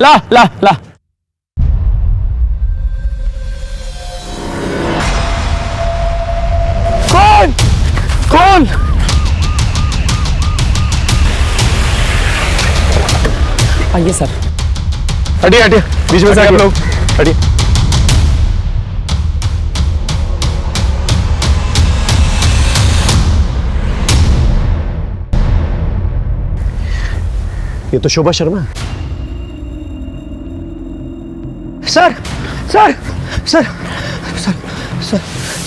ला ला ला ला। कौन कौन? आइए सर। हटिए हटिए, बीच में से आप लोग हटिए। ये तो शोभा शर्मा है। Sir sir sir sir sir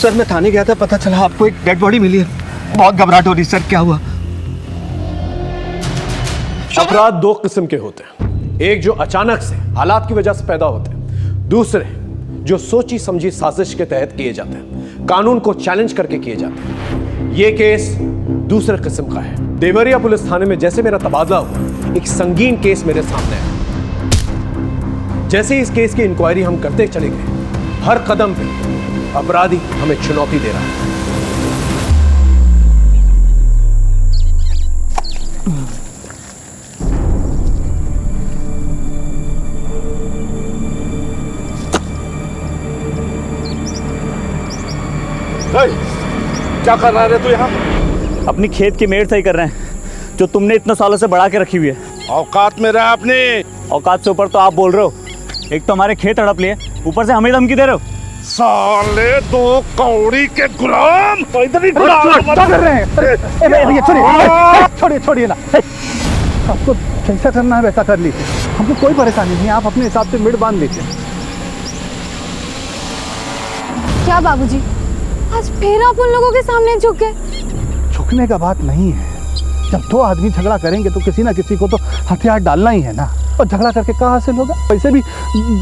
sir मैं थाने गया था, पता चला आपको एक डेड बॉडी मिली है। बहुत घबराहट हो रही सर, क्या हुआ? अपराध दो किस्म के होते हैं, एक जो अचानक से हालात की वजह से पैदा होते हैं, दूसरे जो सोची समझी साजिश के तहत किए जाते हैं, कानून को चैलेंज करके किए जाते हैं। यह केस दूसरे किस्म का है। देवरिया पुलिस थाने में जैसे मेरा तबादला हुआ, एक संगीन केस मेरे सामने आया। जैसे ही इस केस की इंक्वायरी हम करते चले गए, हर कदम पे अपराधी हमें चुनौती दे रहा है। क्या कर रहा है तू यहाँ? अपनी खेत की मेड़ सही कर रहे हैं, जो तुमने इतने सालों से बढ़ा के रखी हुई है। औकात में रहा अपने। औकात से ऊपर तो आप बोल रहे हो। एक तो हमारे खेत हड़प लिए, ऊपर से हमें धमकी दे रहे हो। साले दो कौड़ी के गुलाम। इधर ही क्या कर रहे हैं? छोड़िए छोड़िए ना। आपको जैसा करना है वैसा कर लीजिए, हमको कोई परेशानी नहीं है। आप अपने हिसाब से मिड बांध लीजिए। क्या बाबूजी, आज फिर आप उन लोगों के सामने झुक गए? झुकने का बात नहीं है। जब दो आदमी झगड़ा करेंगे तो किसी ना किसी को तो हथियार डालना ही है ना। और झगड़ा करके क्या हासिल होगा? वैसे भी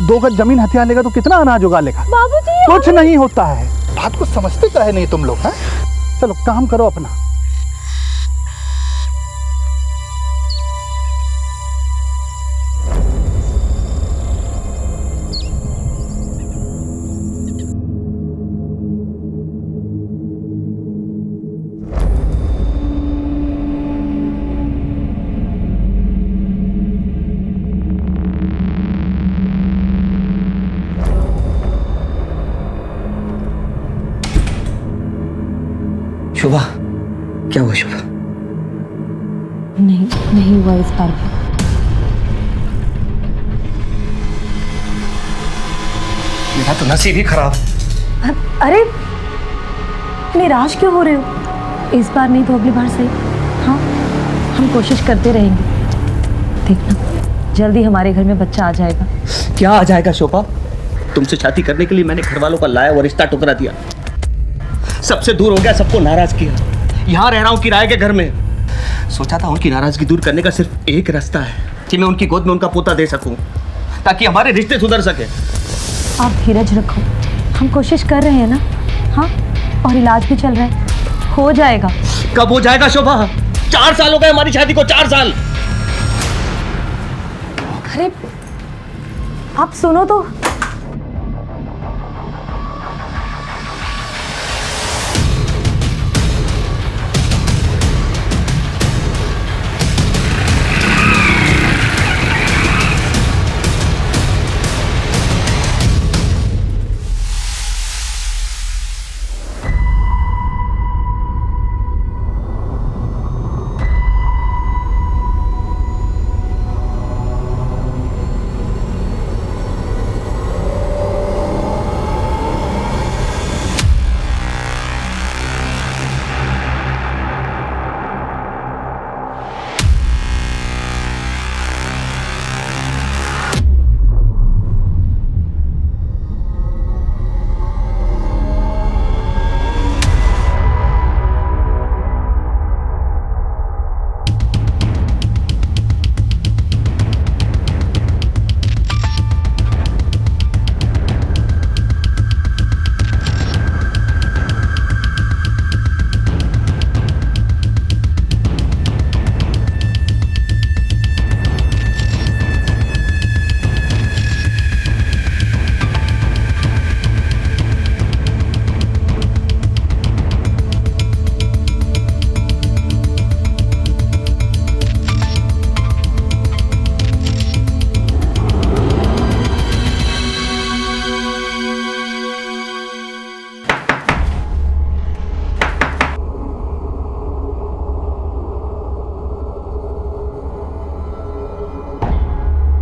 2 गज जमीन हथियार लेगा तो कितना अनाज उगा लेगा? बाबूजी कुछ नहीं होता है। बात को समझते काहे नहीं तुम लोग? हैं? चलो काम करो अपना। शोभा, क्या हुआ शोभा? नहीं हुआ इस बार भी। मेरा तो नसीब ही खराब। अरे निराश क्यों हो रहे हो? इस बार नहीं तो अगली बार सही। हाँ, हम कोशिश करते रहेंगे। देखना, जल्दी हमारे घर में बच्चा आ जाएगा। क्या आ जाएगा शोभा? तुमसे शादी करने के लिए मैंने घर वालों का लाया और रिश्ता टुकरा दिया। सबसे दूर हो गया, सबको नाराज किया। यहाँ रह रहा हूँ किराए के घर में। सोचा था उनकी नाराजगी दूर करने का सिर्फ एक रास्ता है कि मैं उनकी गोद में उनका पोता दे सकूं, ताकि हमारे रिश्ते सुधर सके। आप धीरज रखो, हम कोशिश कर रहे हैं ना। हाँ, और इलाज भी चल रहा है, हो जाएगा। कब हो जाएगा शोभा? 4 साल हो गए हमारी शादी को, 4 साल। अरे आप सुनो तो।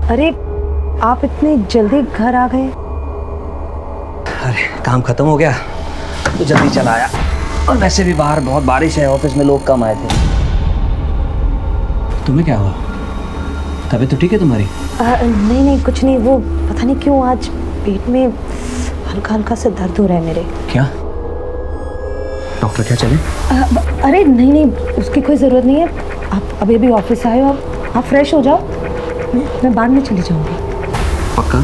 अरे आप इतनी जल्दी घर आ गए? अरे काम खत्म हो गया तो जल्दी चला आया, और वैसे भी बाहर बहुत बारिश है, ऑफिस में लोग कम आए थे। तुम्हें क्या हुआ? तबीयत तो ठीक है तुम्हारी? नहीं नहीं कुछ नहीं, वो पता नहीं क्यों आज पेट में हल्का हल्का सा दर्द हो रहा है मेरे। क्या डॉक्टर क्या चले? अरे नहीं नहीं उसकी कोई ज़रूरत नहीं है, आप अभी अभी ऑफिस आए हो, आप फ्रेश हो जाओ, मैं बाद में चली जाऊंगी। पक्का?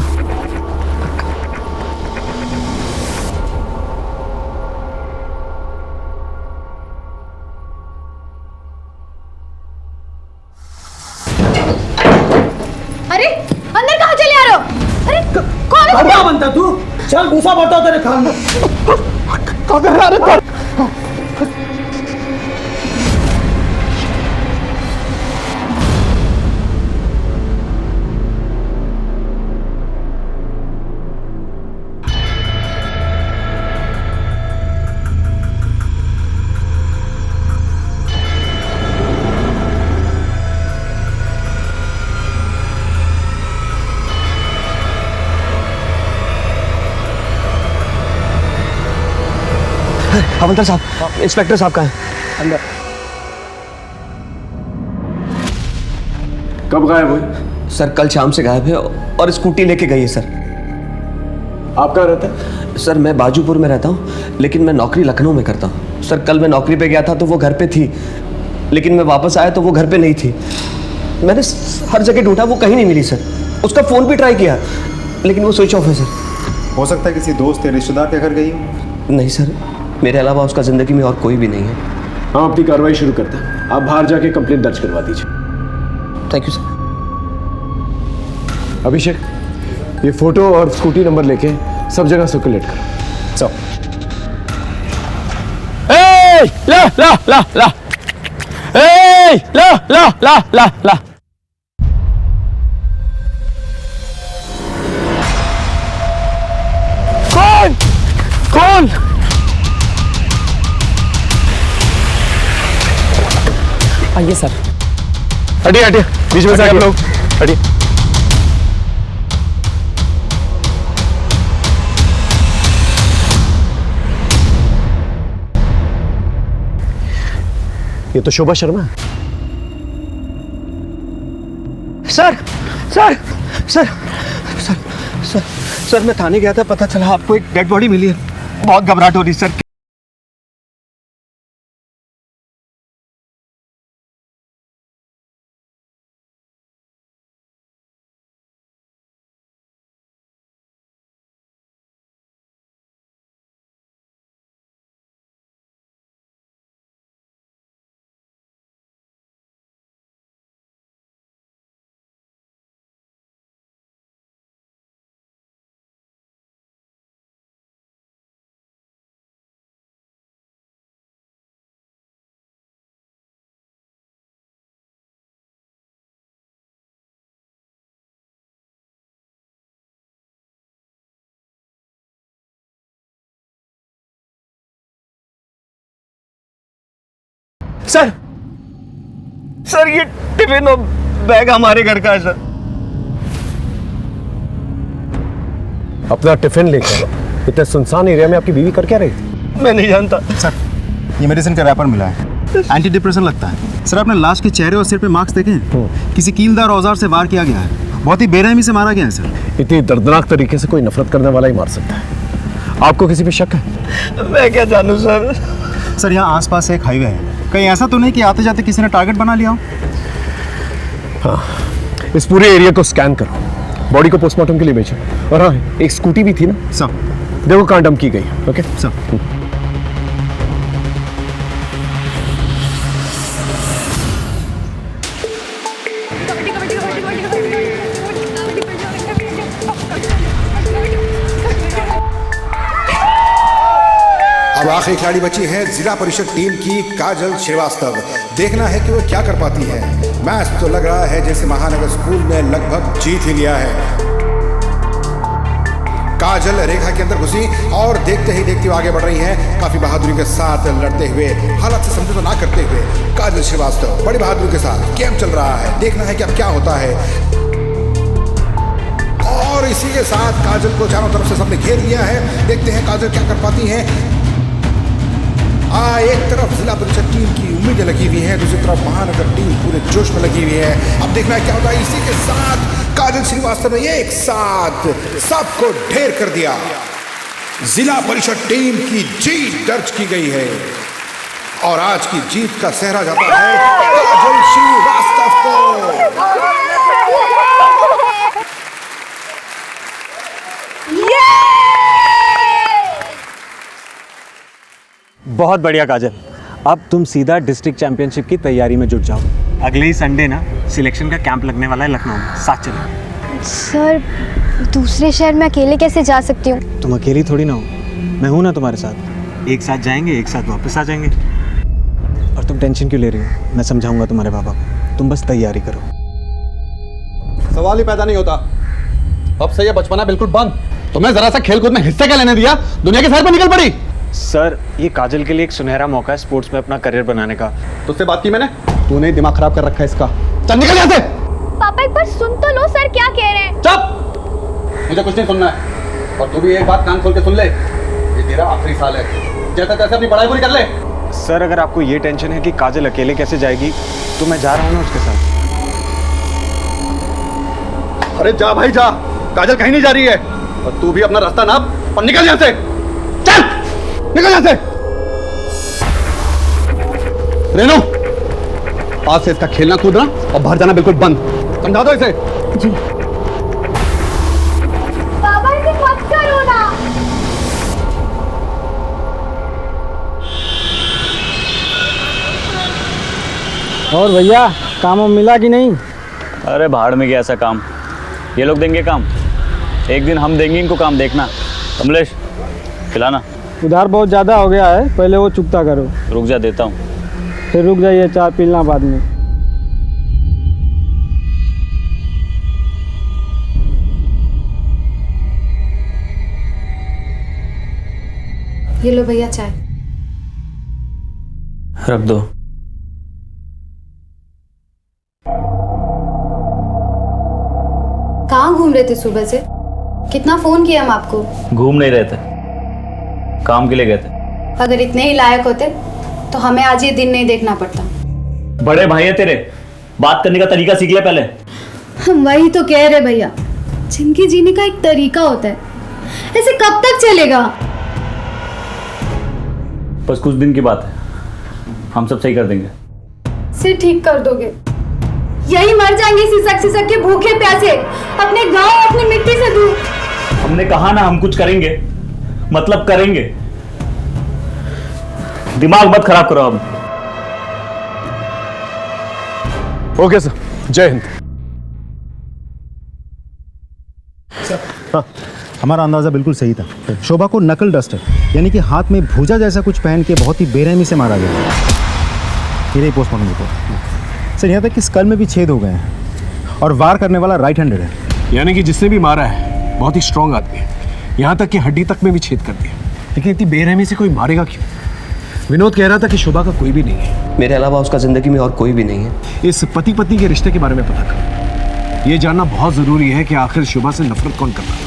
अरे अंदर कहाँ चले आ रहे हो? अरे कौन है? क्या बनता तू? चल घूसा बढ़ता तेरे खान में। हवलदार साहब, इंस्पेक्टर साहब कहाँ हैं? अंदर। कब गायब हुए? सर कल शाम से गायब है, और स्कूटी लेके गई है सर। आप कहाँ रहते हैं? सर मैं बाजूपुर में रहता हूँ, लेकिन मैं नौकरी लखनऊ में करता हूँ। सर कल मैं नौकरी पे गया था तो वो घर पे थी, लेकिन मैं वापस आया तो वो घर पे नहीं थी। मैंने हर जगह ढूंढा, वो कहीं नहीं मिली सर। उसका फ़ोन भी ट्राई किया, लेकिन वो स्विच ऑफ है सर। हो सकता है किसी दोस्त या रिश्तेदार के घर गई हो। नहीं सर, मेरे अलावा उसका ज़िंदगी में और कोई भी नहीं है। हम अपनी कार्रवाई शुरू करते हैं, आप बाहर जाके कंप्लेंट दर्ज करवा दीजिए। Thank you sir. अभिषेक, ये फोटो और स्कूटी नंबर लेके सब जगह सर्कुलेट करो। सब। ए ला ला ला ला, ए ला ला ला ला ला। कौन कौन? आइए सर। हटिए हटिए, बीच में से आप लोग हटिए। ये तो शोभा शर्मा है। Sir sir sir sir sir sir मैं थाने गया था, पता चला आपको एक डेड बॉडी मिली है। बहुत घबराहट हो रही सर। सर सर ये टिफिन और बैग हमारे घर का है सर। अपना टिफिन लेकर इतने सुनसान एरिया में आपकी बीवी कर क्या रही थी? मैं नहीं जानता सर ये मेडिसिन का रैपर मिला है, एंटी डिप्रेशन लगता है। सर आपने लाश के चेहरे और सिर पे मार्क्स देखे हैं? किसी कीलदार औजार से वार किया गया है, बहुत ही बेरहमी से मारा गया है सर। इतनी दर्दनाक तरीके से कोई नफरत करने वाला ही मार सकता है। आपको किसी पे शक है? मैं क्या जानूं सर। सर यहाँ आसपास एक हाईवे है, कहीं ऐसा तो नहीं कि आते जाते किसी ने टारगेट बना लिया हो? हाँ, इस पूरे एरिया को स्कैन करो, बॉडी को पोस्टमार्टम के लिए भेजो। और हाँ, एक स्कूटी भी थी ना सर। देखो कहाँ डंप की गई। Okay sir. अब आखिरी खिलाड़ी बची है जिला परिषद टीम की काजल श्रीवास्तव। देखना है कि वो क्या कर पाती है। मैच तो लग रहा है जैसे महानगर स्कूल ने लगभग जीत ही लिया है। काजल रेखा के अंदर घुसी और देखते ही देखते आगे बढ़ रही है, काफी बहादुरी के साथ लड़ते हुए, हालात से समझौता ना करते हुए। काजल श्रीवास्तव बड़ी बहादुरी के साथ गेम चल रहा है। देखना है कि अब क्या होता है। और इसी के साथ काजल को चारों तरफ से सबने घेर लिया है। देखते हैं काजल क्या कर पाती हैं। एक तरफ जिला परिषद टीम की उम्मीदें लगी हुई हैं, दूसरी तरफ महानगर टीम पूरे जोश में लगी हुई है। अब देखना है क्या होता है। इसी के साथ काजल श्रीवास्तव ने एक साथ सबको ढेर कर दिया। जिला परिषद टीम की जीत दर्ज की गई है और आज की जीत का सेहरा जाता है काजल श्रीवास्तव को। बहुत बढ़िया काजल, अब तुम सीधा डिस्ट्रिक्ट चैंपियनशिप की तैयारी में जुट जाओ। अगले ही संडे ना सिलेक्शन का कैंप लगने वाला है लखनऊ में, साथ चलो। सर दूसरे शहर में अकेले कैसे जा सकती हूँ? तुम अकेली थोड़ी ना हो, मैं हूँ ना तुम्हारे साथ। एक साथ जाएंगे, एक साथ वापस आ जाएंगे। और तुम टेंशन क्यों ले रही हो? मैं समझाऊंगा तुम्हारे पापा को, तुम बस तैयारी करो। सवाल ही पैदा नहीं होता। अब से ये बचपना बिल्कुल बंद। तुम्हें जरा सा खेलकूद में हिस्से क्या लेने दिया? दुनिया के सर पर निकल पड़ी। सर ये काजल के लिए एक सुनहरा मौका है स्पोर्ट्स में अपना करियर बनाने का। तुझसे बात की मैंने? तूने ही दिमाग खराब कर रखा है इसका। चल निकल यहाँ से। पापा एक बार सुन तो लो, सर क्या कह रहे हैं। चुप, मुझे कुछ नहीं सुनना है। और तू भी एक बात कान खोल के सुन ले, ये तेरा आखिरी साल है। जैसे तैसे अपनी पढ़ाई पूरी कर ले। सर अगर आपको ये टेंशन है कि काजल अकेले कैसे जाएगी, तो मैं जा रहा हूँ ना उसके साथ। अरे जा भाई जा, काजल कहीं नहीं जा रही है। और तू भी अपना रास्ता नाप और निकल यहाँ से। चल निकल यहाँ से। रेनू, आज से इसका खेलना कूदना और बाहर जाना बिल्कुल बंद। समझा दो इसे। जी। पापा इसे मत करो ना। और भैया काम मिला कि नहीं? अरे भाड़ में गया ऐसा काम, ये लोग देंगे काम, एक दिन हम देंगे इनको काम। देखना कमलेश, खिलाना। उधार बहुत ज़्यादा हो गया है, पहले वो चुकता करो। रुक जा, देता हूँ। फिर रुक जाइए, चाय पीना बाद में। ये लो भैया चाय। रख दो। कहाँ घूम रहे थे सुबह से? कितना फोन किया हम आपको। घूम नहीं रहे थे, काम के लिए गए थे। अगर इतने ही लायक होते तो हमें आज ये दिन नहीं देखना पड़ता। बड़े भाई है तेरे, बात करने का तरीका सीख ले पहले। हम वही तो कह रहे भैया, जिंदगी जीने का एक तरीका होता है, ऐसे कब तक चलेगा? बस कुछ दिन की बात है, हम सब सही कर देंगे। सिर ठीक कर दोगे? यही मर जाएंगे सिसक के भूखे प्यासे, अपने गांव अपनी मिट्टी से दूर। हमने कहा ना हम कुछ करेंगे, मतलब करेंगे। दिमाग मत खराब करो अब। ओके सर, जय हिंद। हाँ, हमारा अंदाजा बिल्कुल सही था। शोभा को नकल डस्टर यानी कि हाथ में भूजा जैसा कुछ पहन के बहुत ही बेरहमी से मारा गया। ये पोस्टमार्टम रिपोर्ट। सर यहाँ तक कि स्कल में भी छेद हो गए हैं और वार करने वाला राइट हैंडेड है। यानी कि जिसने भी मारा है बहुत ही स्ट्रांग आदमी है, यहाँ तक कि हड्डी तक में भी छेद कर दिया। लेकिन इतनी बेरहमी से कोई मारेगा क्यों? विनोद कह रहा था कि शोभा का कोई भी नहीं है। मेरे अलावा उसका जिंदगी में और कोई भी नहीं है। इस पति पत्नी के रिश्ते के बारे में पता करो। ये जानना बहुत जरूरी है कि आखिर शोभा से नफरत कौन करता है।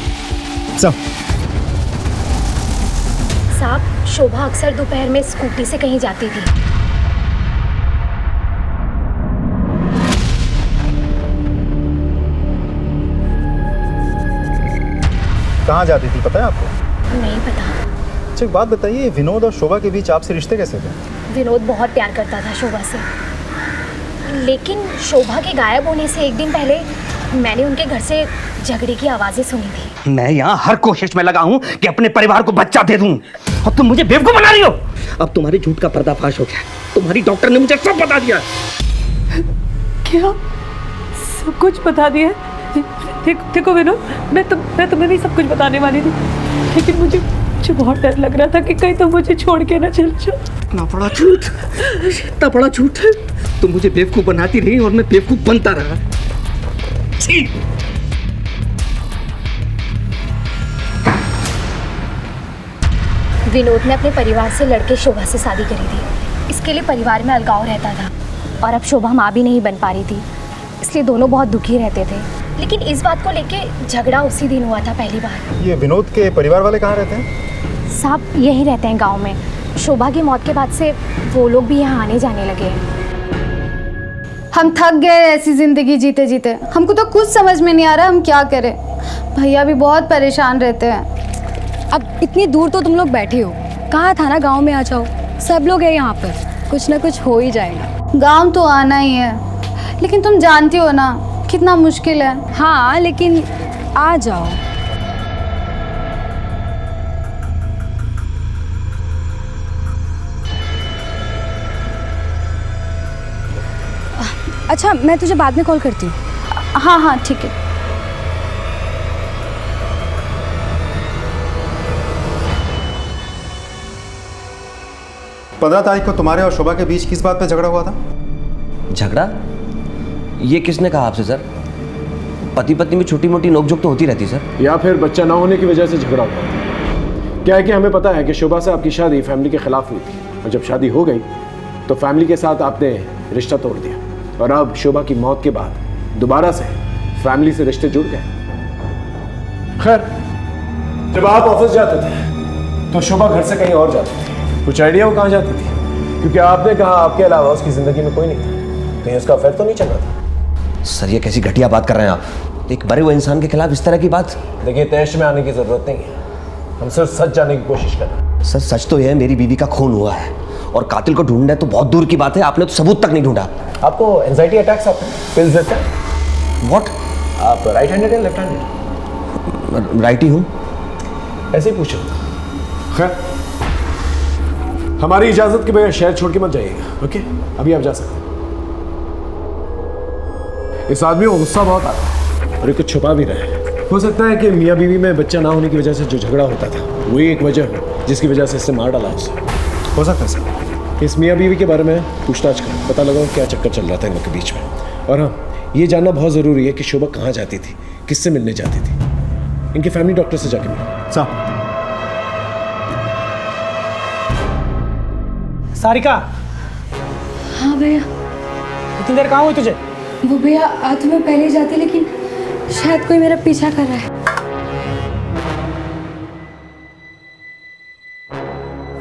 साहब, शोभा अक्सर दोपहर में स्कूटी से कहीं जाती थी। कहाँ जाती थी पता है आपको? नहीं पता। अच्छा एक बात बताइए, विनोद और शोभा के बीच आपसे रिश्ते कैसे थे? विनोद बहुत प्यार करता था शोभा से, लेकिन शोभा के गायब होने से एक दिन पहले मैंने उनके घर से झगड़े की आवाजें सुनी थी। मैं यहाँ हर कोशिश में लगा हूँ कि अपने परिवार को बच्चा दे दूँ, और तुम मुझे बेवकूफ बना रही हो। अब तुम्हारी झूठ का पर्दाफाश हो गया। तुम्हारी डॉक्टर ने मुझे सब बता दिया। क्या सब कुछ बता दिया? देखो विनोद, मैं तुम्हें भी सब कुछ बताने वाली थी, लेकिन मुझे बहुत डर लग रहा था कि कहीं तुम मुझे छोड़ के ना चल जाओ। इतना बड़ा झूठ, इतना बड़ा झूठ। तुम मुझे बेवकूफ बनाती रही और मैं बेवकूफ बनता रहा। छी! विनोद ने अपने परिवार से लड़के शोभा से शादी करी थी। इसके लिए परिवार में अलगाव रहता था और अब शोभा माँ भी नहीं बन पा रही थी, इसलिए दोनों बहुत दुखी रहते थे। लेकिन इस बात को लेके झगड़ा उसी दिन हुआ था पहली बार। ये विनोद के परिवार वाले कहाँ रहते हैं? साहब यही रहते हैं गांव में। शोभा की मौत के बाद से वो लोग भी यहाँ आने जाने लगे हैं। हम थक गए ऐसी जिंदगी जीते जीते, हमको तो कुछ समझ में नहीं आ रहा हम क्या करें। भैया भी बहुत परेशान रहते हैं। अब इतनी दूर तो तुम लोग बैठे हो, कहा था ना गांव में आ जाओ, सब लोग हैं यहाँ पर, कुछ ना कुछ हो ही जाएगा। गांव तो आना ही है, लेकिन तुम जानती हो ना कितना मुश्किल है। हाँ लेकिन आ जाओ। अच्छा मैं तुझे बाद में कॉल करती हूँ। हाँ हाँ ठीक है। पंद्रह तारीख को तुम्हारे और शोभा के बीच किस बात पे झगड़ा हुआ था? झगड़ा? ये किसने कहा आपसे सर? पति पत्नी में छोटी मोटी नोकझोंक तो होती रहती सर। या फिर बच्चा ना होने की वजह से झगड़ा हुआ था? क्या है कि हमें पता है कि शोभा से आपकी शादी फैमिली के खिलाफ हुई थी, और जब शादी हो गई तो फैमिली के साथ आपने रिश्ता तोड़ दिया, और अब शोभा की मौत के बाद दोबारा से फैमिली से रिश्ते जुड़ गए। खैर, जब आप ऑफिस जाते थे तो शोभा घर से कहीं और जाती थी। कुछ आइडिया वो कहाँ जाती थी? क्योंकि आपने कहा आपके अलावा उसकी जिंदगी में कोई नहीं था, कहीं उसका अफेयर तो नहीं चल रहा था? सर ये कैसी घटिया बात कर रहे हैं आप? एक मरे हुए इंसान के खिलाफ इस तरह की बात? देखिए, तैश में आने की जरूरत नहीं है, हम सिर्फ सच जानने की कोशिश कर रहे हैं। सर सच तो यह है मेरी बीवी का खून हुआ है, और कातिल को ढूंढना है तो बहुत दूर की बात है, आपने तो सबूत तक नहीं ढूंढा। आपको एंजाइटी अटैक्स आते हैं? पिल्स लेते हैं? व्हाट? आप राइट हैंडेड या लेफ्ट हैंडेड? राइट ही हूँ। ऐसे ही पूछो। खैर, हमारी इजाजत के बगैर शहर छोड़ के मत जाइएगा, ओके? अभी आप जा सकते हैं। इस आदमी को गुस्सा बहुत आता है और ये कुछ छुपा भी रहा है। हो सकता है कि मियाँ बीवी में बच्चा ना होने की वजह से जो झगड़ा होता था वही एक वजह हो जिसकी वजह से इससे मार डाला उसे। हो सकता है सर। इस मियाँ बीवी के बारे में पूछताछ करो, पता लगाओ क्या चक्कर चल रहा था इन लोग के बीच में। और हाँ, ये जानना बहुत ज़रूरी है कि शोभा कहाँ जाती थी, किससे मिलने जाती थी। इनके फैमिली डॉक्टर से जाके मिलो। सारिका। हाँ भैया। इतनी देर कहाँ हुई तुझे? वो भैया आज तो मैं पहले जाती, लेकिन शायद कोई मेरा पीछा कर रहा है।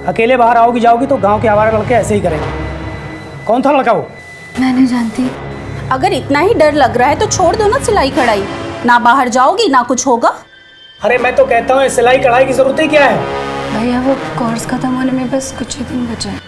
अकेले बाहर आओगी जाओगी तो गांव के आवारा लड़के ऐसे ही करेंगे। कौन था लड़का वो? मैं नहीं जानती। अगर इतना ही डर लग रहा है तो छोड़ दो ना सिलाई कढ़ाई, ना बाहर जाओगी ना कुछ होगा। अरे मैं तो कहता हूँ सिलाई कढ़ाई की जरूरत ही क्या है? भैया वो कोर्स खत्म होने में बस कुछ ही दिन बचे हैं।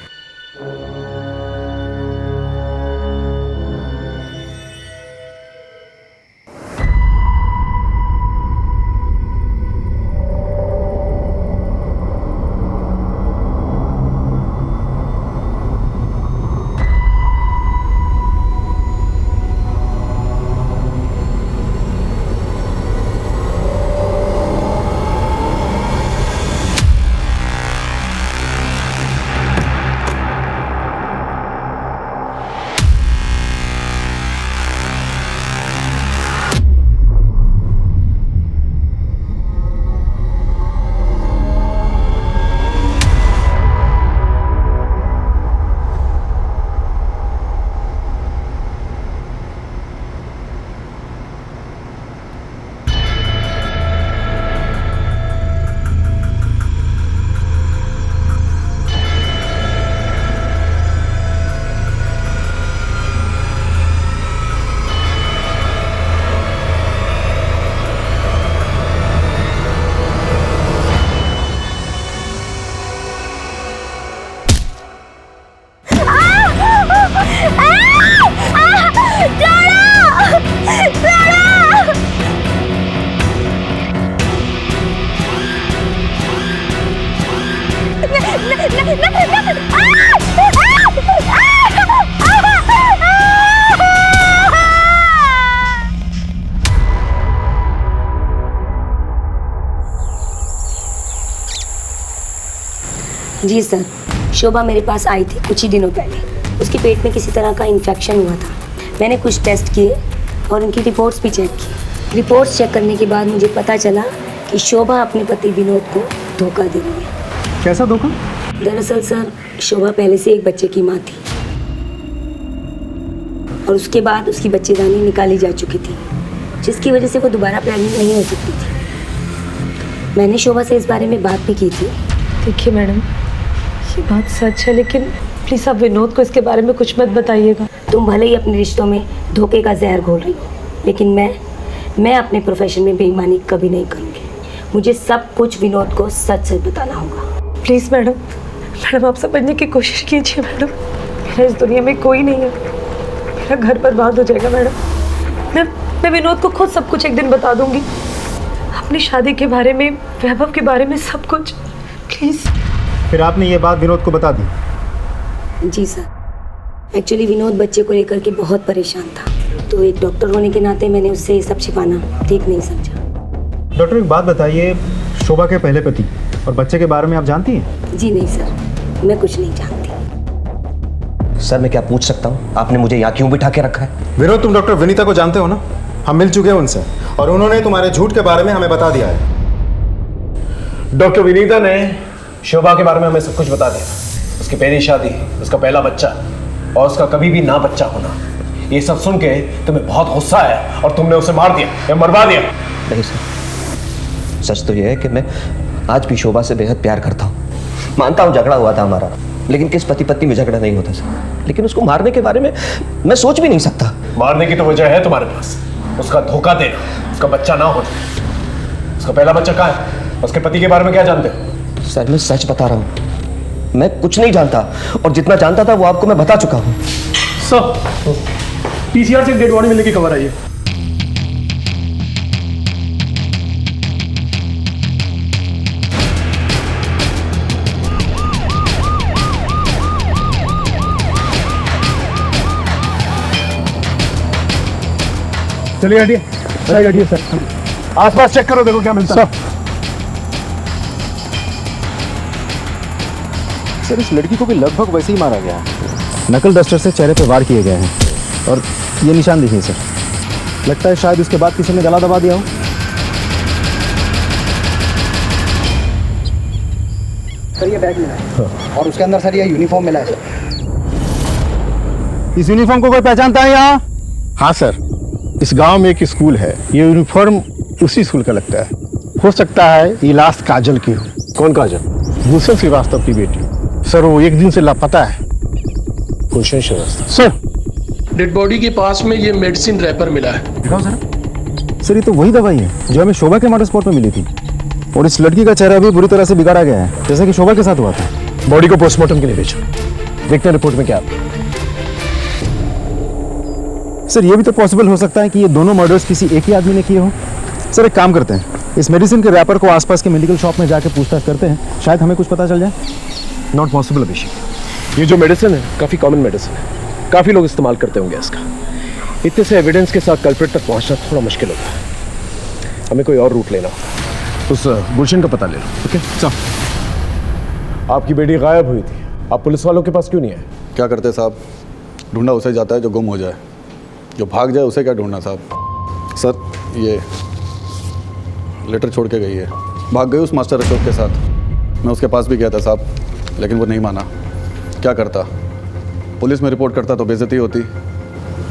जी सर, शोभा मेरे पास आई थी कुछ ही दिनों पहले। उसके पेट में किसी तरह का इन्फेक्शन हुआ था। मैंने कुछ टेस्ट किए और उनकी रिपोर्ट्स भी चेक की। रिपोर्ट्स चेक करने के बाद मुझे पता चला कि शोभा अपने पति विनोद को धोखा दे रही है। कैसा धोखा? दरअसल सर, शोभा पहले से एक बच्चे की माँ थी और उसके बाद उसकी बच्चेदानी निकाली जा चुकी थी। जिसकी वजह से वो दोबारा प्रेग्नेंट नहीं हो सकती थी। मैंने शोभा से इस बारे में बात भी की थी। देखिए मैडम, ये बात सच है, लेकिन प्लीज़ आप विनोद को इसके बारे में कुछ मत बताइएगा। तुम भले ही अपने रिश्तों में धोखे का जहर घोल रही हो, लेकिन मैं अपने प्रोफेशन में बेईमानी कभी नहीं करूँगी। मुझे सब कुछ विनोद को सच सच बताना होगा। प्लीज़ मैडम आप समझने की कोशिश कीजिए मैडम। मेरा इस दुनिया में कोई नहीं है, मेरा घर बर्बाद हो जाएगा मैडम। मैं विनोद को खुद सब कुछ एक दिन बता दूंगी, अपनी शादी के बारे में, वैभव के बारे में, सब कुछ। प्लीज़। फिर आपने ये बात विनोद को बता दी? जी सर, एक्चुअली विनोद बच्चे को लेकर के बहुत परेशान था, तो एक डॉक्टर होने के नाते मैंने उससे ये सब छिपाना ठीक नहीं समझा। डॉक्टर एक बात बताइए, शोभा के पहले पति और बच्चे के बारे में आप जानती हैं? जी नहीं सर, मैं कुछ नहीं जानती। सर मैं क्या पूछ सकता हूँ, आपने मुझे यहाँ क्यों बिठा के रखा है? विनोद, तुम डॉक्टर विनीता को जानते हो ना? हम मिल चुके हैं उनसे और उन्होंने तुम्हारे झूठ के बारे में हमें बता दिया है। डॉक्टर विनीता ने शोभा के बारे में हमें सब कुछ बता दिया। उसकी पहली शादी, उसका पहला बच्चा और उसका कभी भी ना बच्चा होना। ये सब सुन के तुम्हें बहुत गुस्सा आया और तुमने उसे मार दिया या मरवा दिया। नहीं सर, सच तो ये है कि मैं आज भी शोभा से बेहद प्यार करता हूँ। मानता हूँ झगड़ा हुआ था हमारा, लेकिन किस पति पत्नी में झगड़ा नहीं होता सर। लेकिन उसको मारने के बारे में मैं सोच भी नहीं सकता। मारने की तो वजह है तुम्हारे पास, उसका धोखा देना, उसका बच्चा ना होना। उसका पहला बच्चा कहाँ है? उसके पति के बारे में क्या जानते हो? सर मैं सच बता रहा हूँ, मैं कुछ नहीं जानता और जितना जानता था वो आपको मैं बता चुका हूँ। सर, पीसीआर से डेड बॉडी मिलने की खबर आई है। चलिए हटिए, साइड हटिए सर। आसपास चेक करो, देखो क्या मिलता है। सर इस लड़की को भी लगभग वैसे ही मारा गया है। नकल डस्टर से चेहरे पे वार किए गए हैं और ये निशान देखिए सर, लगता है शायद उसके बाद किसी ने गला दबा दिया हो। सर ये बैग मिला है और उसके अंदर सर ये यूनिफॉर्म मिला है सर। इस यूनिफॉर्म को कोई पहचानता है यहाँ? हाँ सर, इस गांव में एक स्कूल है, ये यूनिफॉर्म उसी स्कूल का लगता है। हो सकता है ये लास्ट काजल की हो। कौन काजल? भूषण श्रीवास्तव की बेटी। सर वो एक दिन से लापता है। Bhushan Shrivastava? Sir dead body के पास में ये मेडिसिन रैपर मिला है। दिखाओ सर। सर ये तो वही दवाई है जो हमें शोभा के मर्डर स्पॉट में मिली थी और इस लड़की का चेहरा भी बुरी तरह से बिगाड़ा गया है, जैसा कि शोभा के साथ हुआ था। बॉडी को पोस्टमार्टम के लिए भेजो, देखते हैं रिपोर्ट में क्या। सर ये भी तो पॉसिबल हो सकता है कि ये दोनों मर्डर्स किसी एक ही आदमी ने किए हो। सर एक काम करते हैं, इस मेडिसिन के रैपर को आसपास के मेडिकल शॉप में जाके पूछताछ करते हैं, शायद हमें कुछ पता चल जाए। नॉट पॉसिबल अभिषेक, ये जो मेडिसिन है काफ़ी कॉमन मेडिसिन है, काफ़ी लोग इस्तेमाल करते होंगे इसका। इतने से एविडेंस के साथ कल्प्रिट तक पहुंचना थोड़ा मुश्किल होता है। हमें कोई और रूट लेना होगा। उस गुलशन का पता ले लो। ओके चल। आपकी बेटी गायब हुई थी, आप पुलिस वालों के पास क्यों नहीं आए? क्या करते साहब, ढूंढा उसे जाता है जो गुम हो जाए, जो भाग जाए उसे क्या ढूंढना साहब। सर ये लेटर छोड़ के गई है, भाग गई उस मास्टर अशोक के साथ। मैं उसके पास भी गया था साहब, लेकिन वो नहीं माना। क्या करता, पुलिस में रिपोर्ट करता तो बेइज्जती होती,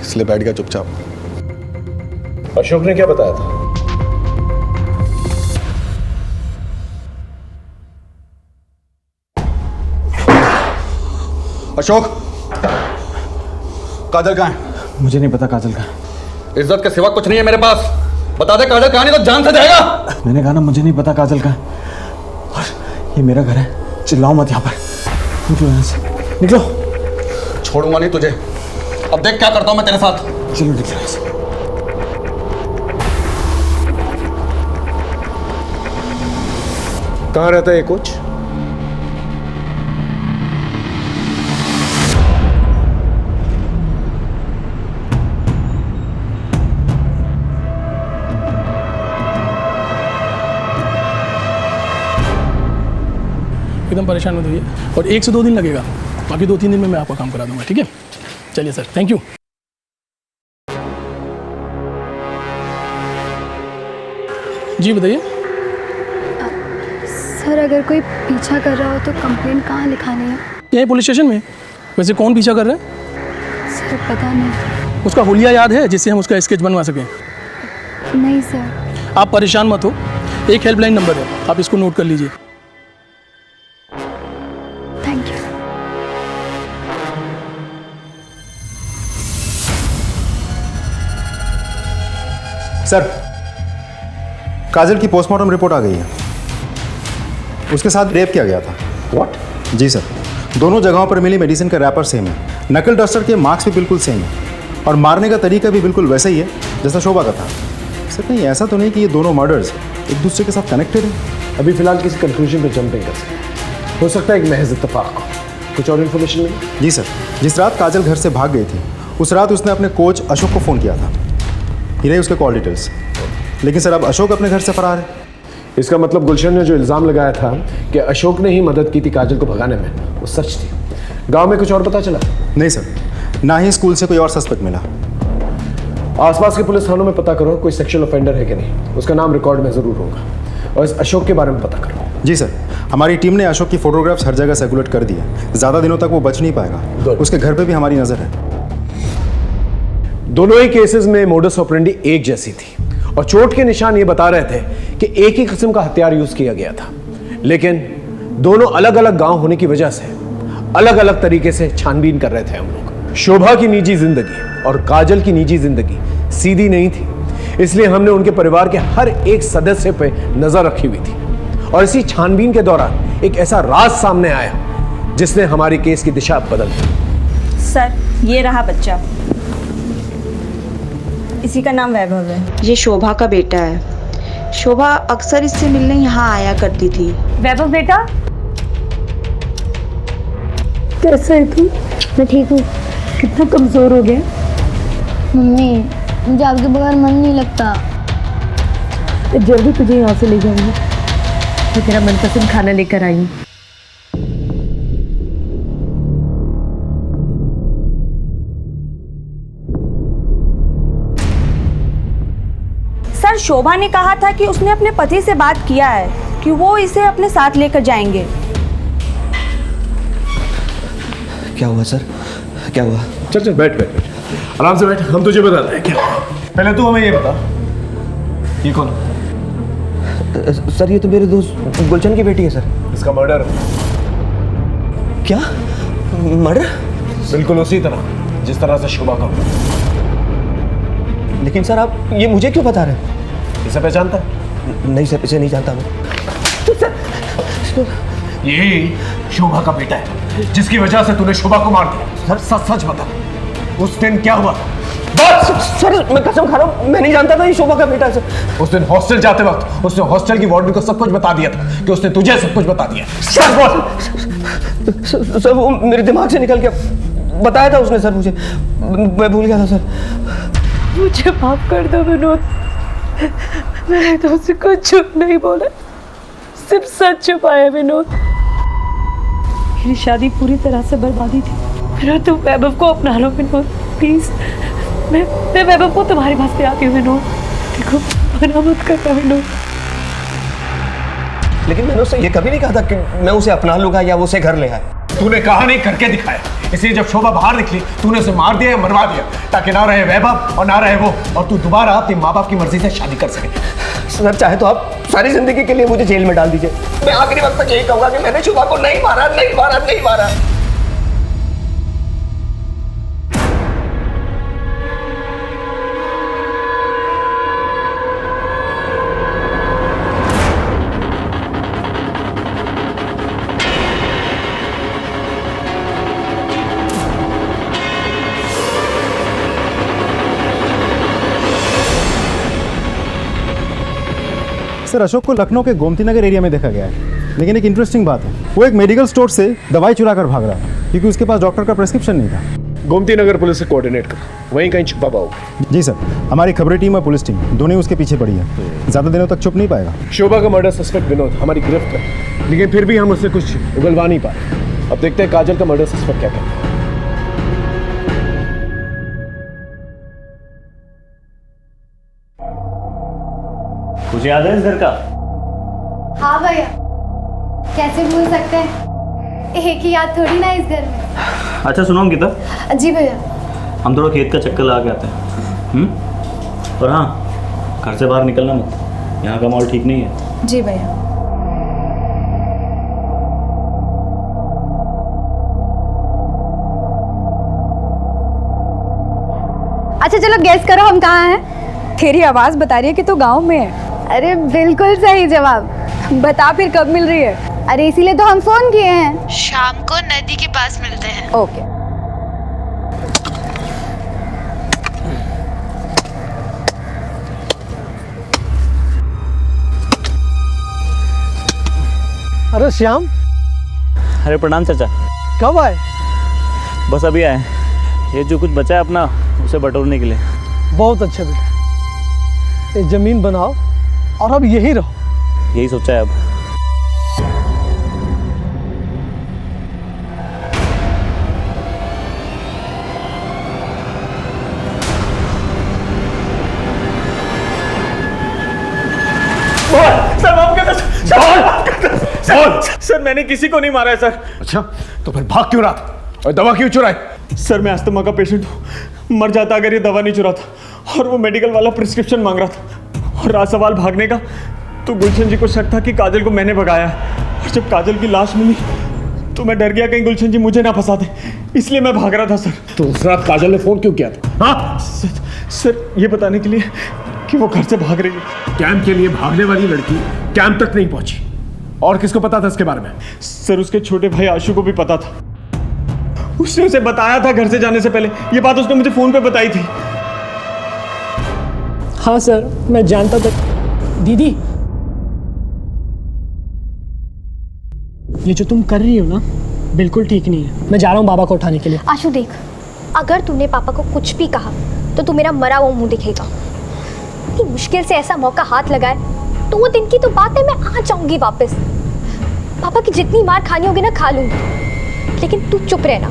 इसलिए बैठ गया चुपचाप। अशोक ने क्या बताया था? अशोक, काजल कहाँ है? मुझे नहीं पता काजल का। इज्जत के सिवा कुछ नहीं है मेरे पास, बता दे काजल कहाँ, नहीं तो जान से जाएगा। मैंने कहा ना मुझे नहीं पता काजल का। और ये मेरा घर है, चिल्लाओ मत यहाँ पर। निकलो यहाँ से, निकलो। छोड़ूंगा नहीं तुझे, अब देख क्या करता हूँ मैं तेरे साथ। चलो निकलो यहाँ से। कहाँ रहता है ये कोच? एकदम परेशान मत होइए और 1 से 2 दिन लगेगा, बाकी 2-3 दिन में मैं आपका काम करा दूंगा। ठीक है, चलिए सर, थैंक यू। जी बताइए। सर अगर कोई पीछा कर रहा हो तो कंप्लेंट कहाँ लिखानी है? यहीं पुलिस स्टेशन में। वैसे कौन पीछा कर रहा है? सर पता नहीं। उसका हुलिया याद है जिससे हम उसका स्केच बनवा सकें? नहीं सर। आप परेशान मत हो, एक हेल्पलाइन नंबर है, आप इसको नोट कर लीजिए। Thank you. सर, काजल की पोस्टमार्टम रिपोर्ट आ गई है। उसके साथ रेप किया गया था। व्हाट? जी सर, दोनों जगहों पर मिली मेडिसिन का रैपर सेम है, नकल डस्टर के मार्क्स भी बिल्कुल सेम है और मारने का तरीका भी बिल्कुल वैसा ही है जैसा शोभा का था। सर कहीं ऐसा तो नहीं कि ये दोनों मर्डर्स एक दूसरे के साथ कनेक्टेड हैं? अभी फिलहाल किसी कंक्लूजन पे जंप नहीं कर सकते, हो सकता है एक महज इत्तेफाक हो। कुछ और इन्फॉर्मेशन मिली? जी सर, जिस रात काजल घर से भाग गई थी उस रात उसने अपने कोच अशोक को फ़ोन किया था। ये रही उसके कॉल डिटेल्स। लेकिन सर अब अशोक अपने घर से फरार है। इसका मतलब गुलशन ने जो इल्ज़ाम लगाया था कि अशोक ने ही मदद की थी काजल को भगाने में, वो सच थी। गांव में कुछ और पता चला? नहीं सर, ना ही स्कूल से कोई और सस्पेक्ट मिला। आसपास के पुलिस थानों में पता करो कोई सेक्सुअल ऑफेंडर है कि नहीं, उसका नाम रिकॉर्ड में ज़रूर होगा। और इस अशोक के बारे में पता करो। जी सर, हमारी टीम ने अशोक की फोटोग्राफ्स हर जगह सर्कुलेट कर दी है। ज़्यादा दिनों तक वो बच नहीं पाएगा। उसके घर पे भी हमारी नज़र है। दोनों ही केसेस में मोडस ऑपरेंडी एक जैसी थी और चोट के निशान ये बता रहे थे कि एक ही किस्म का हथियार यूज किया गया था, लेकिन दोनों अलग अलग गांव होने की वजह से अलग अलग तरीके से छानबीन कर रहे थे हम लोग। शोभा की निजी जिंदगी और काजल की निजी जिंदगी सीधी नहीं थी, इसलिए हमने उनके परिवार के हर एक सदस्य पे नजर रखी हुई थी। और इसी छानबीन के दौरान एक ऐसा राज सामने आया जिसने हमारी केस की दिशा बदल दी। सर, ये रहा बच्चा, इसी का नाम वैभव है। ये शोभा का बेटा है। शोभा अक्सर इससे मिलने यहाँ आया करती थी। वैभव बेटा, कैसा है तू? मैं ठीक हूँ। कितना कमजोर हो गया? मम्मी, मुझे आपके बगैर मन नहीं लगता। जल्दी तुझे यहाँ से ले जाऊंगी। मैं तेरा मनपसंद खाना लेकर आई हूँ। सर, शोभा ने कहा था कि उसने अपने पति से बात किया है कि वो इसे अपने साथ लेकर जाएंगे। क्या हुआ सर? क्या हुआ? चल चल बैठ बैठ बैठ, आराम से बैठ, हम तुझे बताते हैं क्या। पहले तू हमें ये बता, ये कौन? सर ये तो मेरे दोस्त गुलशन की बेटी है सर। इसका मर्डर। क्या? मर्डर? बिल्कुल उसी तरह जिस तरह से शोभा का। लेकिन सर आप ये मुझे क्यों बता रहे हैं? इसे पहचानता? नहीं सर, इसे नहीं जानता मैं। यही शोभा का बेटा है जिसकी वजह से तूने शोभा को मार दिया। सर सच सच बता, उस दिन क्या हुआ? सर मैं कसम खा रहा हूँ, मैं नहीं जानता था ये शोभा का बेटा है सर। उस दिन हॉस्टल जाते वक्त उसने हॉस्टल की वार्डन को सब कुछ बता दिया था कि उसने तुझे सब कुछ बता दिया। सच बोल। सर वो मेरे दिमाग से निकल गया, बताया था उसने सर मुझे, मैं भूल गया था सर। मुझे माफ कर दो विनोद, मैंने तुमसे कुछ झूठ नहीं बोला, सिर्फ सच छुपाया विनोद। मेरी शादी पूरी तरह से बर्बादी थी। फिर तुम वैभव को अपना लो विनोद, प्लीज। मैं वैभव को तुम्हारे पास ले आती हूँ विनोद। देखो, मना मत करना विनोद। लेकिन मैंने उससे ये कभी नहीं कहा था कि मैं उसे अपना लूंगा या वो उसे घर ले आए। तूने कहा नहीं, करके दिखाया। इसलिए जब शोभा बाहर निकली तूने उसे मार दिया या मरवा दिया, ताकि ना रहे वैभव और ना रहे वो, और तू दोबारा अपने माँ बाप की मर्जी से शादी कर सके। सर चाहे तो आप सारी जिंदगी के लिए मुझे जेल में डाल दीजिए, मैं आखिरी वक्त तक यही कहूंगा कि मैंने शोभा को नहीं मारा, नहीं मारा, नहीं मारा। सर अशोक को लखनऊ के गोमती नगर एरिया में देखा गया है, लेकिन एक इंटरेस्टिंग बात है, वो एक मेडिकल स्टोर से दवाई चुरा कर भाग रहा था क्योंकि उसके पास डॉक्टर का प्रेस्क्रिप्शन नहीं था। गोमती नगर पुलिस से कोऑर्डिनेट कर, वहीं कहीं छुपा पाओगे। जी सर, हमारी खबरें टीम और पुलिस टीम दोनों ही उसके पीछे पड़ी है, ज़्यादा दिनों तक छुप नहीं पाएगा। शोभा का मर्डर सस्पेक्ट विनोद हमारी गिरफ्त है, लेकिन फिर भी हम उससे कुछ उगलवा नहीं पाए। अब देखते हैं काजल का मर्डर सस्पेक्ट क्या कहता है। मुझे याद है इस घर का? हाँ भैया, कैसे भूल सकते हैं, एक ही याद थोड़ी ना इस घर में। अच्छा सुनो अंकिता, जी भैया। हम थोड़ा खेत का चक्कर लगा के आते हैं। और हाँ, घर से बाहर निकलना मत, यहाँ का माहौल ठीक नहीं है। जी भैया। अच्छा चलो गैस करो हम कहाँ हैं? तेरी आवाज़ बता रही है कि तू गांव में है। अरे बिल्कुल सही जवाब। बता फिर कब मिल रही है? अरे इसीलिए तो हम फोन किए हैं। शाम को नदी के पास मिलते हैं। ओके। अरे श्याम, अरे प्रणाम चाचा। कब आए? बस अभी आए। ये जो कुछ बचा है अपना उसे बटोरने के लिए। बहुत अच्छा बेटा, ये जमीन बनाओ और अब यही रहो। यही सोचा है अब। सर मैंने किसी को नहीं मारा है सर। अच्छा, तो फिर भाग क्यों रहा था और दवा क्यों चुराई? सर मैं अस्थमा का पेशेंट हूँ, मर जाता अगर ये दवा नहीं चुराता। और वो मेडिकल वाला प्रिस्क्रिप्शन मांग रहा था। और रहा सवाल भागने का, तो गुलशन जी को शक था कि काजल को मैंने भगाया है। और जब काजल की लाश मिली तो मैं डर गया कहीं गुलशन जी मुझे ना फंसा दे, इसलिए मैं भाग रहा था सर। तो उस रात काजल ने फोन क्यों किया था? हाँ सर ये बताने के लिए कि वो घर से भाग रही है। कैंप के लिए भागने वाली लड़की कैंप तक नहीं पहुंची। और किसको पता था इसके बारे में? सर उसके छोटे भाई आशु को भी पता था। उसने उसे बताया था घर से जाने से पहले। ये बात उसने मुझे फोन पे बताई थी। हाँ सर मैं जानता था। दीदी, ये जो तुम कर रही हो ना बिल्कुल ठीक नहीं है। मैं जा रहा हूँ बाबा को उठाने के लिए। आशु देख, अगर तूने पापा को कुछ भी कहा तो तू मेरा मरा हुआ मुंह दिखेगा। इतनी मुश्किल से ऐसा मौका हाथ लगाए तो वो दिन की तो बात है, मैं आ जाऊंगी वापस। पापा की जितनी मार खानी होगी ना खा लूंगी, लेकिन तू चुप रहना।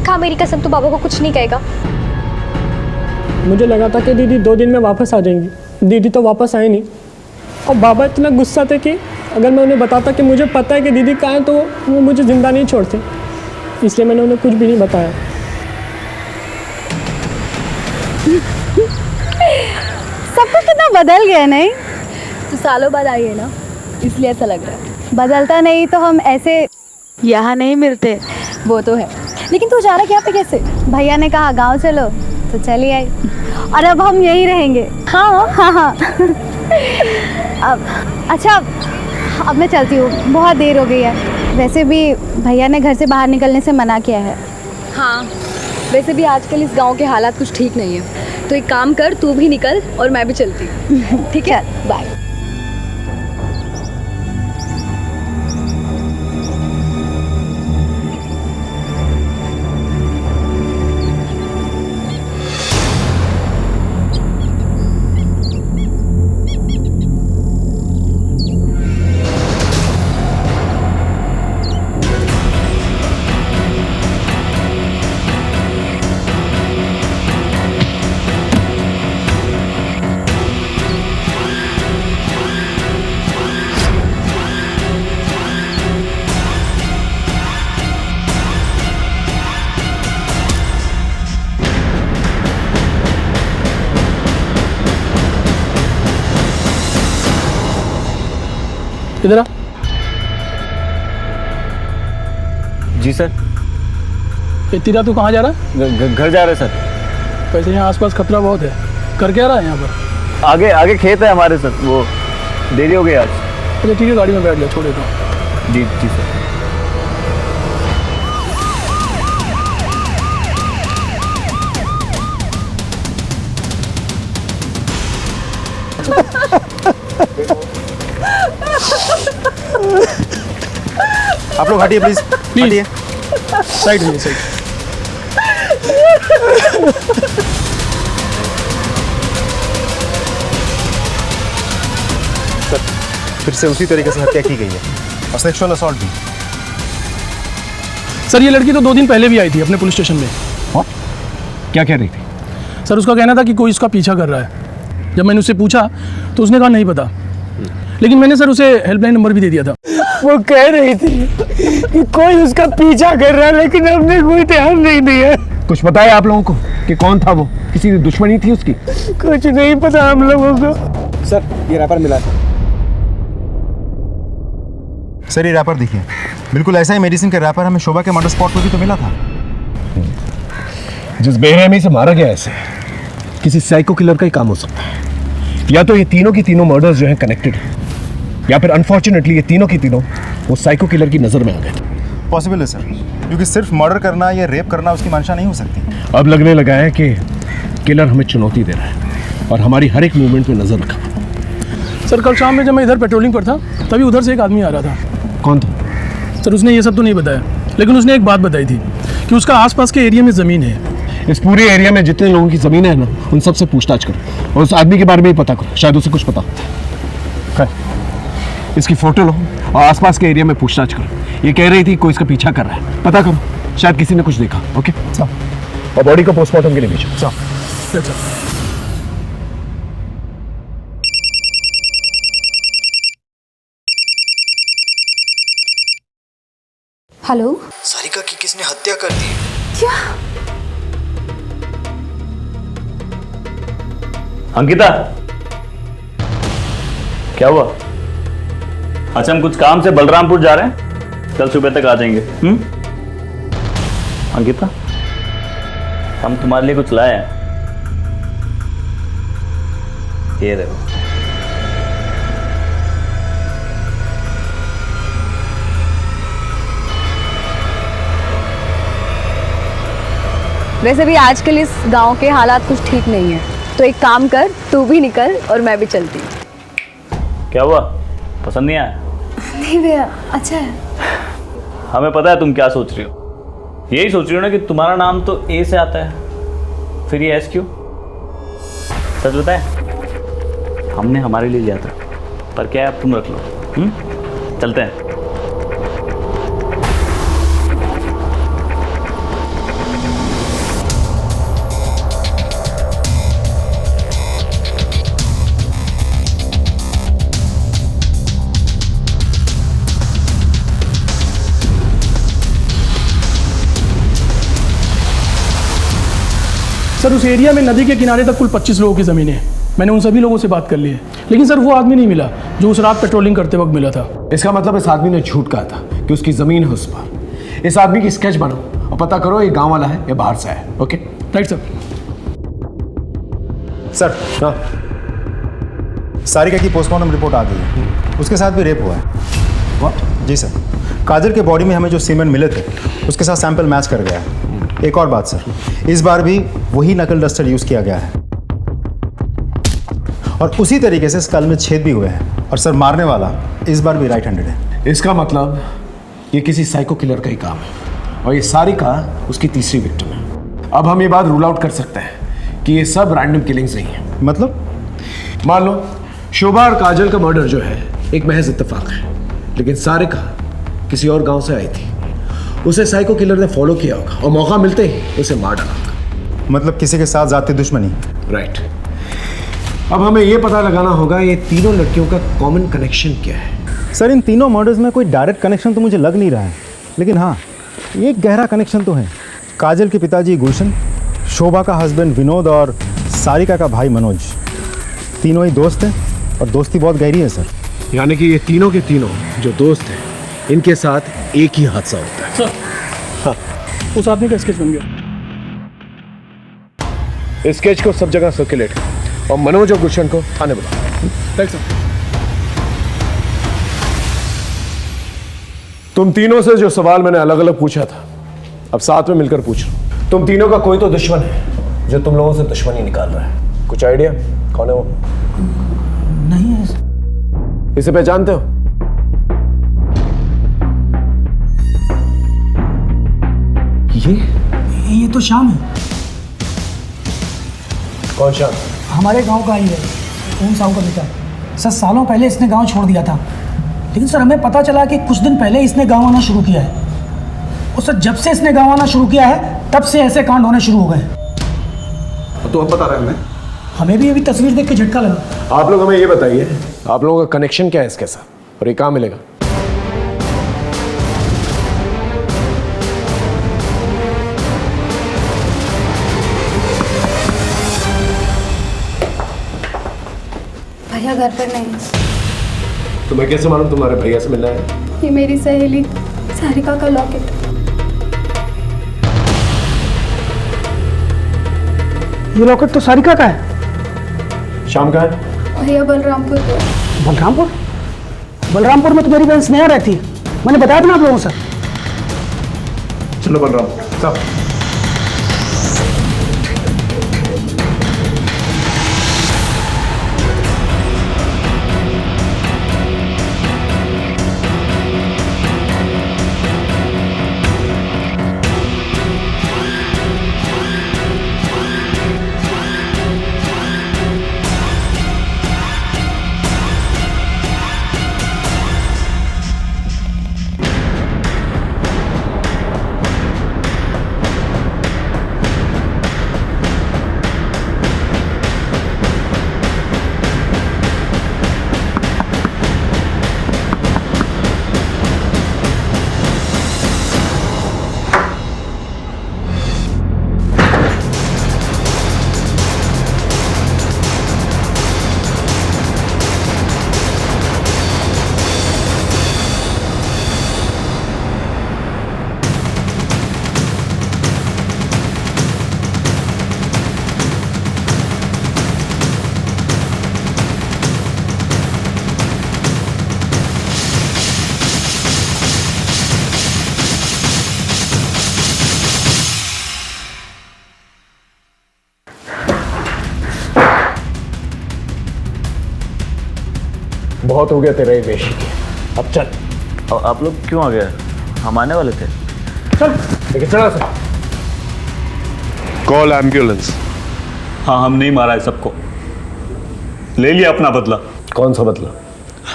खा मेरी कसम, तू पापा को कुछ नहीं कहेगा। मुझे लगा था कि दीदी 2 दिन में वापस आ जाएंगी। दीदी तो वापस आई नहीं। और बाबा इतना गुस्सा थे कि अगर मैं उन्हें बताता कि मुझे पता है कि दीदी कहाँ है तो वो मुझे जिंदा नहीं छोड़ते। इसलिए मैंने उन्हें कुछ भी नहीं बताया। सब कुछ कितना बदल गया नहीं? तो सालों बाद आई है ना, इसलिए ऐसा लग रहा है। बदलता नहीं तो हम ऐसे यहाँ नहीं मिलते। वो तो है, लेकिन तू जा रहा क्या पे कैसे? भैया ने कहा गांव चलो तो चली आई। और अब हम यहीं रहेंगे। हाँ हाँ हाँ। अब अच्छा, अब मैं चलती हूँ, बहुत देर हो गई है। वैसे भी भैया ने घर से बाहर निकलने से मना किया है। हाँ, वैसे भी आजकल इस गांव के हालात कुछ ठीक नहीं है। तो एक काम कर, तू भी निकल और मैं भी चलती हूँ। ठीक है, बाय। इधर आ। जी सर। इतनी रात तू कहाँ जा रहा है? घर जा रहे सर। वैसे यहाँ आसपास खतरा बहुत है। कर क्या रहा है यहाँ पर? आगे खेत है हमारे सर, वो देरी हो गई आज। अच्छा ठीक है, गाड़ी में बैठ जा, छोड़ देता हूँ। जी जी सर। आप लोग हटिए प्लीज, हटिए। साइड में, साइड। सर फिर से उसी तरीके से हत्या की गई है और सेक्सुअल असॉल्ट भी। सर ये लड़की तो 2 दिन पहले भी आई थी अपने पुलिस स्टेशन में। हाँ? क्या कह रही थी? सर उसका कहना था कि कोई इसका पीछा कर रहा है। जब मैंने उससे पूछा तो उसने कहा नहीं पता, लेकिन मैंने सर उसे हेल्पलाइन नंबर भी दे दिया था। वो कह रही थी कि कोई उसका पीछा कर रहा है, लेकिन हमने कोई ध्यान नहीं दिया। कुछ बताया आप लोगों को कि कौन था वो? किसी दुश्मनी थी उसकी? कुछ नहीं पता हम लोगों को। सर ये रैपर मिला है। सर ये रैपर देखिए, बिल्कुल ऐसा ही मेडिसिन का रैपर हमें शोभा के मर्डर स्पॉट पर भी तो मिला था। जिस बेरहमी से मारा गया ऐसे किसी साइको किलर का ही काम हो सकता है। या तो ये तीनों की तीनों मर्डर्स जो है कनेक्टेड है, या फिर अनफॉर्चुनेटली ये तीनों की तीनों वो साइको किलर की नजर में आ गए। पॉसिबल है सर, क्योंकि सिर्फ मर्डर करना या रेप करना उसकी मंशा नहीं हो सकती। अब लगने लगा है कि किलर हमें चुनौती दे रहा है और हमारी हर एक मूवमेंट पे नजर रखा। सर कल शाम में जब मैं इधर पेट्रोलिंग पर था तभी उधर से एक आदमी आ रहा था। कौन था? सर उसने ये सब तो नहीं बताया, लेकिन उसने एक बात बताई थी कि उसका आसपास के एरिया में ज़मीन है। इस पूरे एरिया में जितने लोगों की ज़मीन है ना, उन सब से पूछताछ करो और उस आदमी के बारे में ही पता करो, शायद उसे कुछ पता हो। इसकी फोटो लो और आसपास के एरिया में पूछताछ करो। ये कह रही थी कोई इसका पीछा कर रहा है, पता करो, शायद किसी ने कुछ देखा। ओके और बॉडी को पोस्टमार्टम के लिए भेजो। हेलो। सारिका की किसने हत्या कर दी? क्या? अंकिता, क्या हुआ? अच्छा हम कुछ काम से बलरामपुर जा रहे हैं, कल सुबह तक आ जाएंगे। अंकिता, हम तुम्हारे लिए कुछ लाए हैं, ये देखो। वैसे भी आजकल इस गांव के हालात कुछ ठीक नहीं है, तो एक काम कर, तू भी निकल और मैं भी चलती। क्या हुआ, पसंद नहीं आया? नहीं भैया, अच्छा है। हमें पता है तुम क्या सोच रही हो। यही सोच रही हो ना कि तुम्हारा नाम तो ए से आता है, फिर ये एस क्यों? सच बताए, हमने हमारे लिए लिया था, पर क्या है अब तुम रख लो। चलते हैं। सर उस एरिया में नदी के किनारे तक कुल 25 लोगों की ज़मीन है। मैंने उन सभी लोगों से बात कर ली है, लेकिन सर वो आदमी नहीं मिला जो उस रात पेट्रोलिंग करते वक्त मिला था। इसका मतलब इस आदमी ने झूठ कहा था कि उसकी जमीन है उस पर। इस आदमी की स्केच बनाओ और पता करो ये गांव वाला है या बाहर से है। Okay right sir. सर हाँ, सारिका की पोस्टमार्टम रिपोर्ट आ गई है, उसके साथ भी रेप हुआ है। व्हाट? जी सर, काजल के बॉडी में हमें जो सीमेंट मिले थे उसके साथ सैंपल मैच कर गया है। एक और बात सर, इस बार भी वही नकल डस्टर यूज़ किया गया है और उसी तरीके से स्कल में छेद भी हुए हैं। और सर मारने वाला इस बार भी राइट हैंडेड है। इसका मतलब ये किसी साइको किलर का ही काम है और ये सारिका उसकी तीसरी विक्टिम है। अब हम ये बात रूल आउट कर सकते हैं कि ये सब रैंडम किलिंग्स नहीं है। मतलब मान लो शोभा और काजल का मर्डर जो है एक महज इत्तेफाक है, लेकिन सारिका किसी और गांव से आई थी, उसे साइको किलर ने फॉलो किया होगा और मौका मिलते ही उसे मार डाला होगा। मतलब किसी के साथ जाती दुश्मनी। राइट। अब हमें यह पता लगाना होगा ये तीनों लड़कियों का कॉमन कनेक्शन क्या है। सर इन तीनों मर्डर्स में कोई डायरेक्ट कनेक्शन तो मुझे लग नहीं रहा है, लेकिन हाँ एक गहरा कनेक्शन तो है। काजल के पिताजी गुलशन, शोभा का हस्बैंड विनोद और सारिका का भाई मनोज, तीनों ही दोस्त हैं और दोस्ती बहुत गहरी है सर। यानी कि ये तीनों के तीनों जो दोस्त हैं, इनके साथ एक ही हादसा होता है। सर हाँ, उस आदमी का स्केच बन गया। इस स्केच को सब जगह सर्कुलेट करो और मनोज और गुलशन को थाने बुलाओ। Right sir. तुम तीनों से जो सवाल मैंने अलग अलग पूछा था, अब साथ में मिलकर पूछ लो। तुम तीनों का कोई तो दुश्मन है जो तुम लोगों से दुश्मनी निकाल रहा है। कुछ आइडिया कौन है वो? नहीं है। इसे पहचानते हो? ये तो श्याम है। कौन श्याम? हमारे गांव का ही है, ओम साहू का बेटा। सर सालों पहले इसने गांव छोड़ दिया था, लेकिन सर हमें पता चला कि कुछ दिन पहले इसने गांव आना शुरू किया है। और सर जब से इसने गांव आना शुरू किया है तब से ऐसे कांड होने शुरू हो गए। तो हम बता रहे हैं हमें भी अभी तस्वीर देख के झटका लगा। आप लोग हमें ये बताइए, आप लोगों का कनेक्शन क्या है इसके साथ और ये कहाँ मिलेगा? भैया घर पर नहीं। तो मैं कैसे मालूम तुम्हारे भैया से मिलना है? ये मेरी सहेली सारिका का लॉकेट। ये लॉकेट तो सारिका का है। शाम का है? भैया बलरामपुर को। बलरामपुर? बलरामपुर में तो मेरी बहन स्नेहा रहती है, मैंने बताया था ना आप लोगों से। चलो बलरामपुर सब। बहुत हो गया तेरा ये वेशी, अब चल। आप लोग क्यों आ गए? हम आने वाले थे। चल लेकिन चला से। Call ambulance. हाँ, हम नहीं मारा है सबको, ले लिया अपना बदला। कौन सा बदला?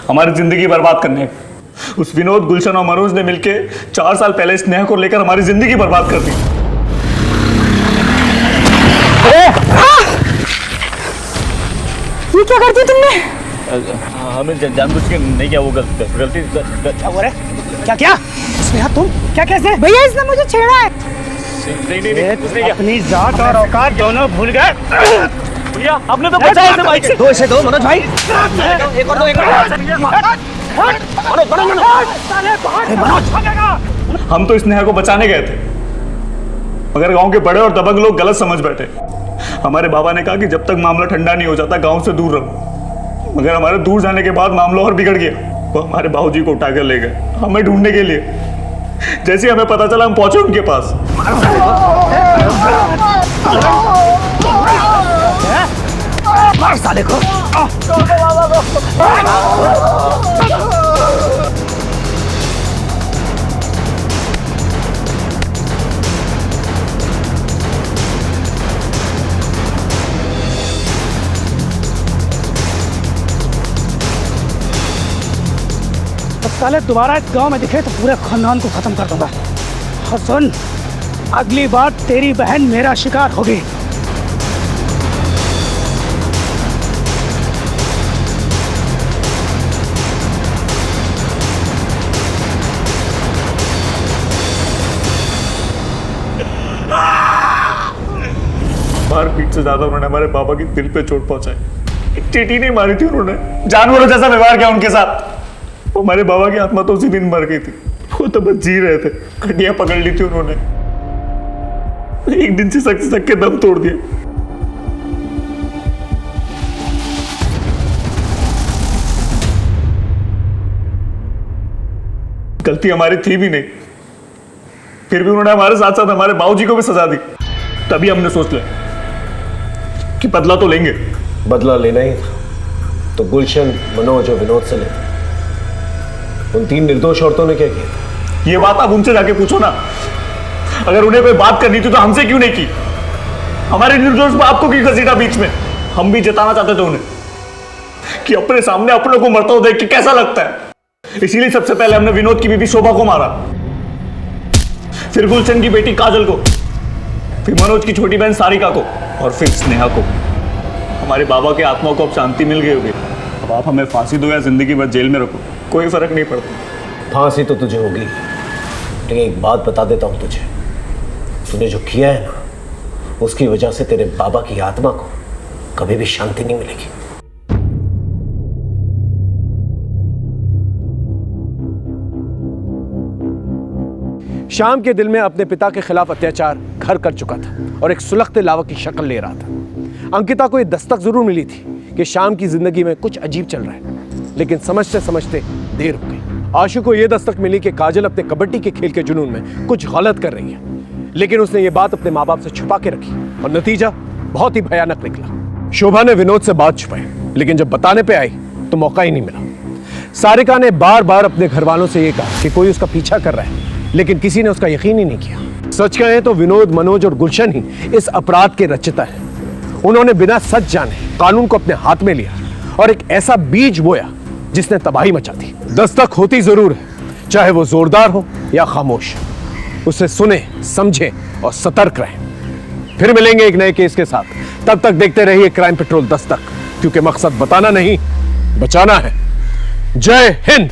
हमारी जिंदगी बर्बाद करने का। उस विनोद, गुलशन और मनोज ने मिलके 4 साल पहले स्नेहा को लेकर हमारी जिंदगी बर्बाद कर दी। ये क्या कर दिया तुमने? हमें जानबूझ के नहीं किया, वो गलती। क्या हो रहा है? क्या क्या? स्नेहा तुम क्या कैसे? भैया इसने मुझे छेड़ा है। नहीं, अपनी जात और औकात दोनों भूल गए। भैया आपने तो बचाया इसे बाइक से। दो इसे दो मनोज भाई। एक और दो, एक और। हम तो स्नेहा को बचाने गए थे, मगर गांव के बड़े और दबंग लोग गलत समझ बैठे। हमारे बाबा ने कहा कि जब तक मामला ठंडा नहीं हो जाता गांव से दूर रहो, मगर हमारे दूर जाने के बाद मामला और बिगड़ गया। वो हमारे बाबूजी को उठाकर ले गए हमें ढूंढने के लिए। जैसे हमें पता चला हम पहुंचे उनके पास। मार साले को। साले दोबारा इस गांव में दिखे तो पूरे खानदान को खत्म कर दूंगा। और सुन, अगली बार तेरी बहन मेरा शिकार होगी। मारपीट से ज्यादा उन्होंने हमारे बाबा की दिल पे चोट पहुंचाई। एक चींटी नहीं मारी थी उन्होंने, जानवरों जैसा व्यवहार किया उनके साथ। वो हमारे बाबा की आत्मा तो उसी दिन मर गई थी, वो तो बस जी रहे थे। खटिया पकड़ ली थी उन्होंने, एक दिन से सक के दम तोड़ दिया। गलती हमारी थी भी नहीं, फिर भी उन्होंने हमारे साथ साथ हमारे बाबूजी को भी सजा दी। तभी हमने सोच लिया कि बदला तो लेंगे। बदला लेना ही था तो गुलशन, मनोज और विनोद से ले। उन 3 निर्दोष औरतों ने क्या किया? ये बात आप उनसे जाके पूछो ना। अगर उन्हें कोई बात करनी थी तो हमसे क्यों नहीं की? हमारे निर्दोष बाप को क्यों घसीटा बीच में? हम भी जताना चाहते थे उन्हें कि अपने सामने अपनों को मरता हुआ देख के कैसा लगता है। इसीलिए सबसे पहले हमने विनोद की बीबी शोभा को मारा, फिर गुलशन की बेटी काजल को, फिर मनोज की छोटी बहन सारिका को, और फिर स्नेहा को। हमारे बाबा के आत्मा को अब शांति मिल गई होगी। अब आप हमें फांसी दो या जिंदगी भर जेल में रखो, कोई फर्क नहीं पड़ता। फांसी तो तुझे होगी, लेकिन एक बात बता देता हूं तुझे, तूने जो किया है ना, उसकी वजह से तेरे बाबा की आत्मा को कभी भी शांति नहीं मिलेगी। शाम के दिल में अपने पिता के खिलाफ अत्याचार घर कर चुका था और एक सुलगते लावा की शक्ल ले रहा था। अंकिता को यह दस्तक जरूर मिली थी कि शाम की जिंदगी में कुछ अजीब चल रहा है, लेकिन समझते समझते देर हो गई। आशु को यह दस्तक मिली कि काजल अपने कबड्डी के खेल के जुनून में कुछ गलत कर रही है, लेकिन उसने ये बात अपने माँ बाप से छुपा के रखी और नतीजा बहुत ही भयानक निकला। शोभा ने विनोद से बात छुपाई, लेकिन जब बताने पे आई तो मौका ही नहीं मिला। सारिका ने बार बार अपने घर वालों से यह कहा कि कोई उसका पीछा कर रहा है, लेकिन किसी ने उसका यकीन ही नहीं किया। सच कहें तो विनोद, मनोज और गुलशन ही इस अपराध के रचयिता हैं। उन्होंने बिना सच जाने कानून को अपने हाथ में लिया और एक ऐसा बीज बोया जिसने तबाही मचा दी। दस्तक होती जरूर है, चाहे वो जोरदार हो या खामोश। उसे सुने, समझे और सतर्क रहें। फिर मिलेंगे एक नए केस के साथ। तब तक देखते रहिए क्राइम पेट्रोल दस्तक, क्योंकि मकसद बताना नहीं, बचाना है। जय हिंद।